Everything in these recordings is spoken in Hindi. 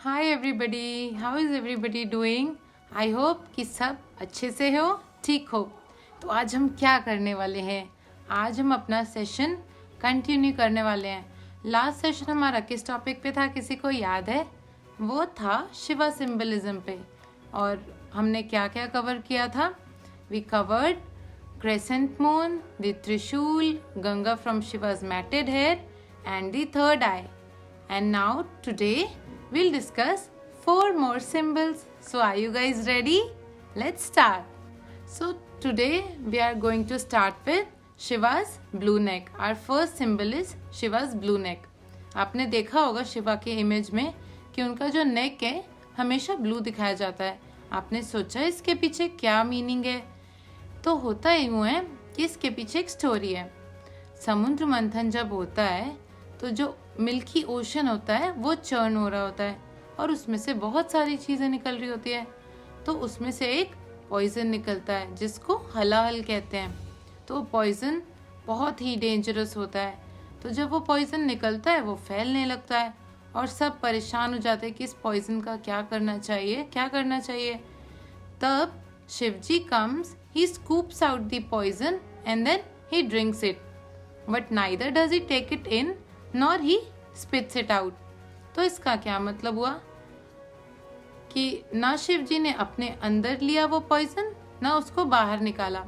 Hi everybody, how is everybody doing. I hope कि सब अच्छे से हो, ठीक हो। तो आज हम क्या करने वाले हैं? आज हम अपना सेशन कंटिन्यू करने वाले हैं। लास्ट सेशन हमारा किस टॉपिक पे था, किसी को याद है? वो था शिवा सिंबलिज्म पे। और हमने क्या क्या कवर किया था? We covered crescent moon, the Trishul, Ganga from Shiva's matted hair, and the third eye. And now today we'll discuss 4 more symbols. So are you guys ready? Let's start. So today we are going to start with Shiva's blue neck. Our first symbol is Shiva's blue neck. आपने देखा होगा शिवा के इमेज में कि उनका जो नेक है हमेशा ब्लू दिखाया जाता है। आपने सोचा इसके पीछे क्या मीनिंग है? तो होता यूँ है कि इसके पीछे एक स्टोरी है। समुद्र मंथन जब होता है तो जो मिल्की ओशन होता है वो चर्न हो रहा होता है और उसमें से बहुत सारी चीज़ें निकल रही होती है। तो उसमें से एक पॉइजन निकलता है जिसको हलाहल कहते हैं। तो पॉइजन बहुत ही डेंजरस होता है। तो जब वो पॉइजन निकलता है वो फैलने लगता है और सब परेशान हो जाते हैं कि इस पॉइजन का क्या करना चाहिए। तब Shivji comes, he scoops out the poison and then he drinks it. But neither does he take it in nor he spits it out. तो इसका क्या मतलब हुआ कि ना शिवजी ने अपने अंदर लिया वो पॉइजन, ना उसको बाहर निकाला।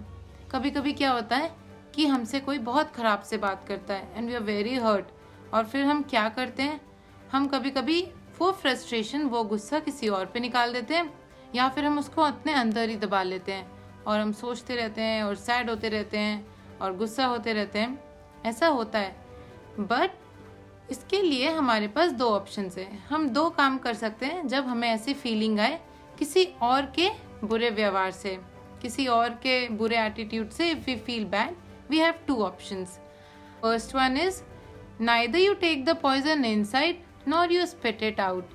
कभी कभी क्या होता है कि हमसे कोई बहुत खराब से बात करता है and we are very hurt, और फिर हम क्या करते हैं, हम कभी कभी वो फ्रस्ट्रेशन, वो गुस्सा किसी और पे निकाल देते हैं या फिर हम उसको अपने अंदर ही दबा लेते हैं और हम सोचते रहते हैं और सैड होते रहते हैं और गुस्सा होते रहते हैं। ऐसा होता है। बट इसके लिए हमारे पास 2 ऑप्शंस हैं। हम 2 काम कर सकते हैं जब हमें ऐसी फीलिंग आए किसी और के बुरे व्यवहार से, किसी और के बुरे एटीट्यूड से। If we feel bad we have 2 options. First one is neither you take the poison inside nor you spit it out.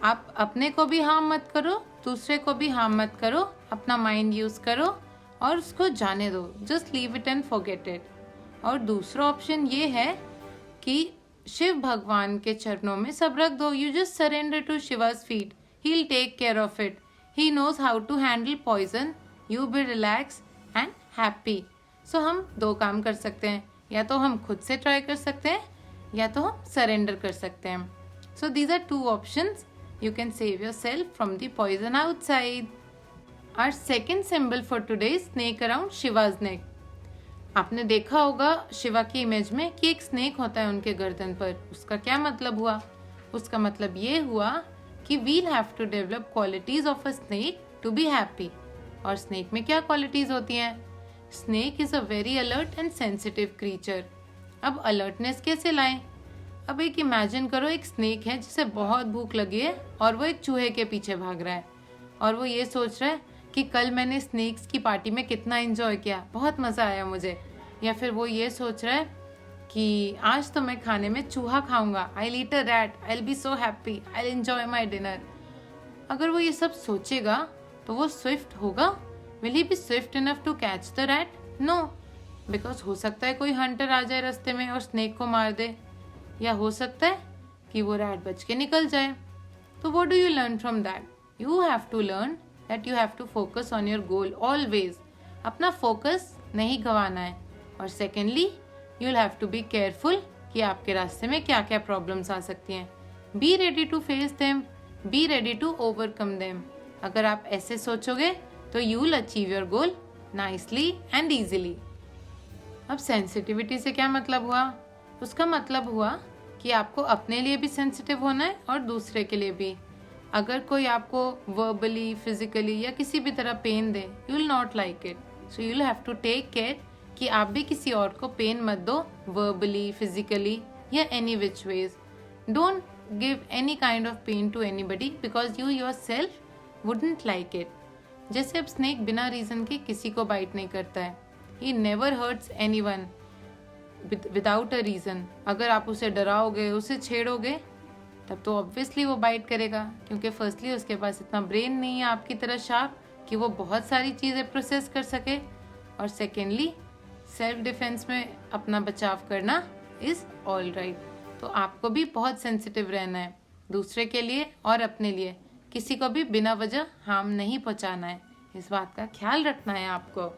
आप अपने को भी हार्म मत करो, दूसरे को भी हार्म मत करो, अपना माइंड यूज करो और उसको जाने दो। Just leave it and forget it. और दूसरा ऑप्शन ये है कि शिव भगवान के चरणों में सब रख दो। You just surrender to Shiva's feet, he will take care of it, he knows how to handle poison, you be relax and happy. So हम 2 काम कर सकते हैं, या तो हम खुद से ट्राई कर सकते हैं या तो हम सरेंडर कर सकते हैं। So these are 2 options. You can save yourself from the poison outside. Our second symbol for today is snake around Shiva's neck. आपने देखा होगा शिवा की इमेज में कि एक स्नेक होता है उनके गर्दन पर। उसका क्या मतलब हुआ? उसका मतलब ये हुआ कि we'll have to develop qualities of a snake to be happy. और स्नेक में क्या क्वालिटीज होती हैं? Snake is a very alert and sensitive creature. अब अलर्टनेस कैसे लाएं? अब एक इमेजिन करो, एक स्नेक है जिसे बहुत भूख लगी है और वो एक चूहे के पीछे भाग रहा है और वो ये सोच रहा है कि कल मैंने स्नेक्स की पार्टी में कितना एंजॉय किया, बहुत मज़ा आया मुझे। या फिर वो ये सोच रहा है कि आज तो मैं खाने में चूहा खाऊंगा, I will eat a rat, I will be so happy, I will enjoy my dinner. अगर वो ये सब सोचेगा तो वो स्विफ्ट होगा? Will he be swift enough to catch the rat? No, because हो सकता है कोई हंटर आ जाए रास्ते में और स्नेक को मार दे, या हो सकता है कि वो रैट बच के निकल जाए। तो what do you learn from that? You have to learn that you have to focus on your goal always. अपना फोकस नहीं गंवाना है। और secondly you will have to be careful कि आपके रास्ते में क्या क्या प्रॉब्लम्स आ सकती हैं। Be ready to face them, be ready to overcome them. अगर आप ऐसे सोचोगे तो you will achieve your goal nicely and easily. अब सेंसिटिविटी से क्या मतलब हुआ? उसका मतलब हुआ कि आपको अपने लिए भी सेंसिटिव होना है और दूसरे के लिए भी। अगर कोई आपको वर्बली, फिजिकली या किसी भी तरह पेन दे, you will not like it. So you will have to take care कि आप भी किसी और को पेन मत दो, वर्बली, फिजिकली या any which ways. Don't give any kind of pain to anybody because you yourself wouldn't like it. जैसे अब स्नेक बिना रीजन के किसी को बाइट नहीं करता है। He never hurts anyone without a reason. अगर आप उसे डराओगे, उसे छेड़ोगे, तब तो ऑब्वियसली वो बाइट करेगा, क्योंकि फर्स्टली उसके पास इतना ब्रेन नहीं है आपकी तरह शार्प कि वो बहुत सारी चीज़ें प्रोसेस कर सके, और सेकेंडली सेल्फ डिफेंस में अपना बचाव करना इज़ ऑल राइट। तो आपको भी बहुत सेंसिटिव रहना है। दूसरे के लिए और अपने लिए किसी को भी बिना वजह हार्म नहीं पहुंचाना है, इस बात का ख्याल रखना है आपको।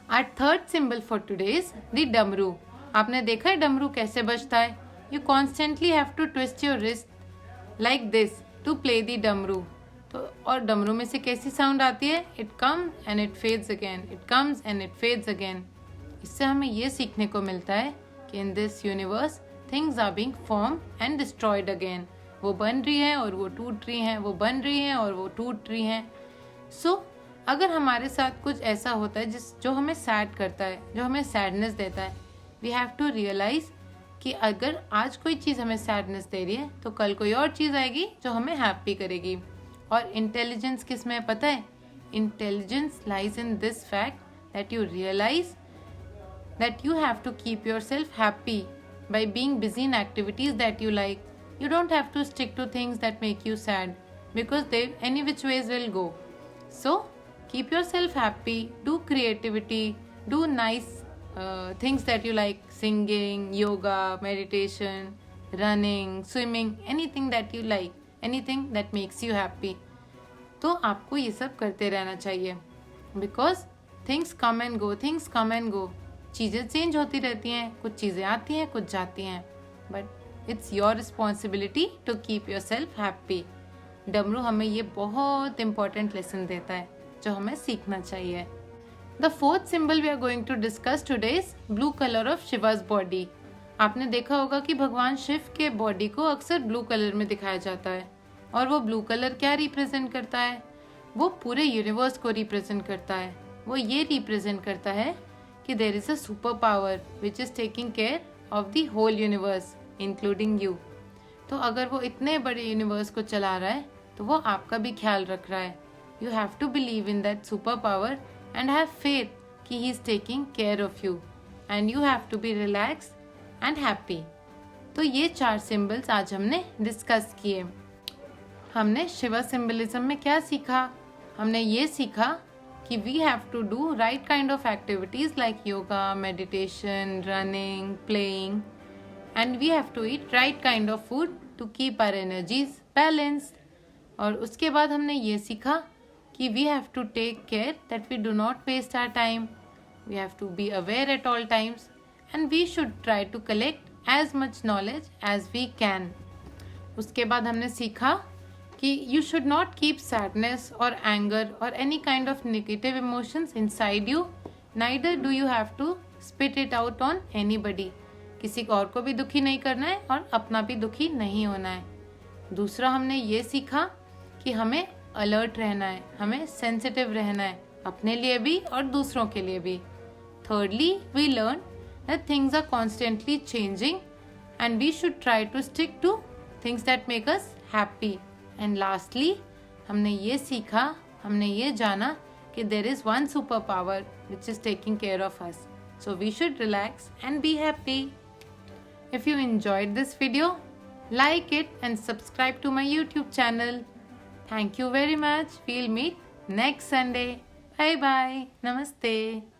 Our third symbol for today is the डमरू। आपने देखा है डमरू कैसे बजता है? You constantly have to twist your wrist like this to play the डमरू। तो और डमरू में से कैसी साउंड आती है? It comes and it fades again, it comes and it fades again। इससे हमें ये सीखने को मिलता है कि in this universe things are being formed and destroyed again। वो बन रही है और वो टूट रही हैं, वो बन रही हैं और वो टूट रही हैं। So अगर हमारे साथ कुछ ऐसा होता है जो हमें सैड करता है, जो हमें सैडनेस देता है, वी हैव टू रियलाइज कि अगर आज कोई चीज़ हमें सैडनेस दे रही है तो कल कोई और चीज़ आएगी जो हमें हैप्पी करेगी। और इंटेलिजेंस किस में पता है? Intelligence lies in this fact that you realise that you have to keep your self happy by being busy in activities that you like. You don't have to stick to things that make you sad because they any which ways will go. So keep yourself happy, do creativity, do nice things that you like, singing, yoga, meditation, running, swimming, anything that you like, anything that makes you happy। तो आपको ये सब करते रहना चाहिए because things come and go, things come and go। चीज़ें चेंज होती रहती हैं, कुछ चीज़ें आती हैं, कुछ जाती हैं, but it's your responsibility to keep yourself happy। डमरू हमें ये बहुत important lesson देता है जो हमें सीखना चाहिए। The fourth symbol we are going to discuss today is blue colour of Shiva's body. आपने देखा होगा कि भगवान शिव के बॉडी को अक्सर ब्लू कलर में दिखाया जाता है और वो ब्लू कलर क्या रिप्रेजेंट करता है? वो पूरे यूनिवर्स को रिप्रेजेंट करता है। वो ये रिप्रेजेंट करता है कि there is a super power which is taking care of the whole universe including you. तो अगर वो इतने बड़े यूनिवर्स को चला रहा है तो वो आपका भी ख्याल रख रहा है। You have to believe in that superpower and have faith कि he is taking care of you and you have to be relaxed and happy। तो ये 4 सिंबल्स आज हमने डिस्कस किए। हमने शिवा सिंबलिज्म में क्या सीखा? हमने ये सीखा कि we have to do right kind of activities like yoga, meditation, running, playing and we have to eat right kind of food to keep our energies balanced। और उसके बाद हमने ये सीखा कि we have to take care that we do not waste our time, we have to be aware at all times and we should try to collect as much knowledge as we can। उसके बाद हमने सीखा कि you should not keep sadness or anger or any kind of negative emotions inside you, neither do you have to spit it out on anybody। किसी और को भी दुखी नहीं करना है और अपना भी दुखी नहीं होना है। दूसरा हमने ये सीखा कि हमें अलर्ट रहना है, हमें सेंसिटिव रहना है, अपने लिए भी और दूसरों के लिए भी। Thirdly, we learn that things are constantly changing and we should try to stick to things that make us happy। And lastly, हमने ये सीखा, हमने ये जाना कि there is one superpower which is taking care of us। So we should relax and be happy। If you enjoyed this video, like it and subscribe to my YouTube channel। Thank you very much। We'll meet next Sunday। Bye bye। Namaste।